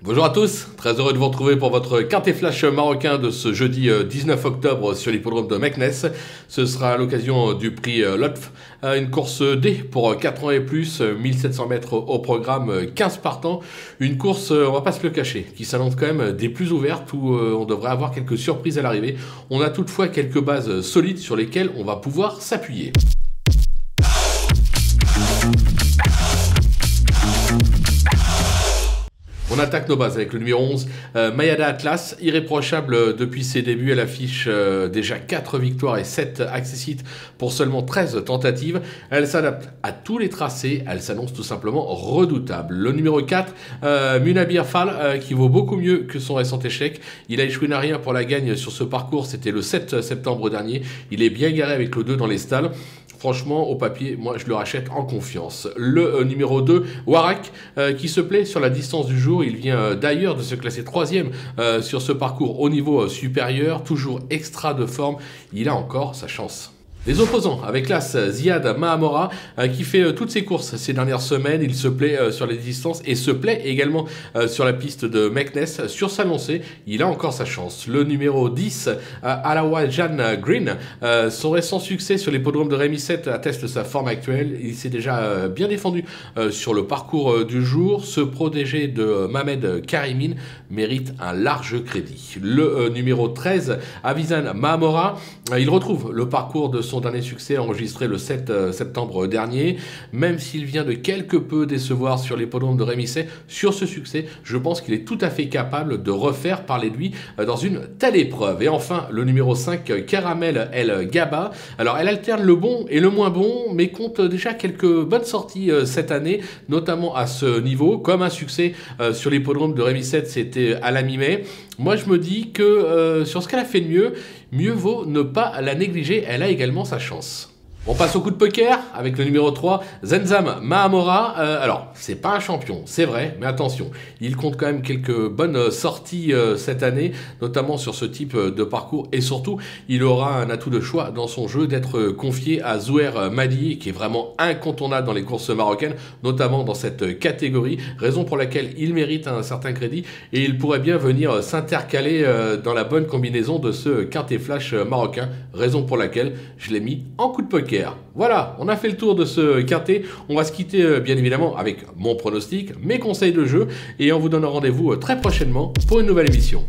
Bonjour à tous, très heureux de vous retrouver pour votre quintet flash marocain de ce jeudi 19 octobre sur l'hippodrome de Meknès. Ce sera à l'occasion du prix Lotf, une course D pour 4 ans et plus, 1700 mètres au programme, 15 partants. Une course, on va pas se le cacher, qui s'annonce quand même des plus ouvertes où on devrait avoir quelques surprises à l'arrivée. On a toutefois quelques bases solides sur lesquelles on va pouvoir s'appuyer. On attaque nos bases avec le numéro 11, Mayada Atlas, irréprochable depuis ses débuts. Elle affiche déjà 4 victoires et 7 accessites pour seulement 13 tentatives. Elle s'adapte à tous les tracés, elle s'annonce tout simplement redoutable. Le numéro 4, Munabir Fall, qui vaut beaucoup mieux que son récent échec. Il a échoué à rien pour la gagne sur ce parcours, c'était le 7 septembre dernier. Il est bien garé avec le 2 dans les stalles. Franchement, au papier, moi je le rachète en confiance. Le numéro 2, Warak, qui se plaît sur la distance du jour. Il vient d'ailleurs de se classer 3e sur ce parcours au niveau supérieur. Toujours extra de forme, il a encore sa chance. Les opposants, avec l'As Ziad Mahamora, qui fait toutes ses courses ces dernières semaines. Il se plaît sur les distances et se plaît également sur la piste de Meknès. Sur sa lancée, il a encore sa chance. Le numéro 10, Alawajan Green, son récent succès sur l'hippodrome de Rémi 7 atteste sa forme actuelle. Il s'est déjà bien défendu sur le parcours du jour. Ce protégé de Mohamed Karimine mérite un large crédit. Le numéro 13, Avizan Mahamora, il retrouve le parcours de son dernier succès enregistré le 7 septembre dernier. Même s'il vient de quelque peu décevoir sur l'hippodrome de Rémisset, sur ce succès, je pense qu'il est tout à fait capable de refaire parler de lui dans une telle épreuve. Et enfin, le numéro 5, Caramel El Gaba. Alors, elle alterne le bon et le moins bon, mais compte déjà quelques bonnes sorties cette année, notamment à ce niveau, comme un succès sur l'hippodrome de Rémisset, c'était à la mi-mai. Moi, je me dis que sur ce qu'elle a fait de mieux vaut ne pas la négliger, elle a également sa chance. On passe au coup de poker avec le numéro 3, Zenzam Mahamora. Alors, c'est pas un champion, c'est vrai, mais attention, il compte quand même quelques bonnes sorties cette année, notamment sur ce type de parcours. Et surtout, il aura un atout de choix dans son jeu d'être confié à Zouer Madi, qui est vraiment incontournable dans les courses marocaines, notamment dans cette catégorie, raison pour laquelle il mérite un certain crédit. Et il pourrait bien venir s'intercaler dans la bonne combinaison de ce quintet flash marocain, raison pour laquelle je l'ai mis en coup de poker. Voilà, on a fait le tour de ce quintet. On va se quitter bien évidemment avec mon pronostic, mes conseils de jeu, et on vous donne rendez-vous très prochainement pour une nouvelle émission.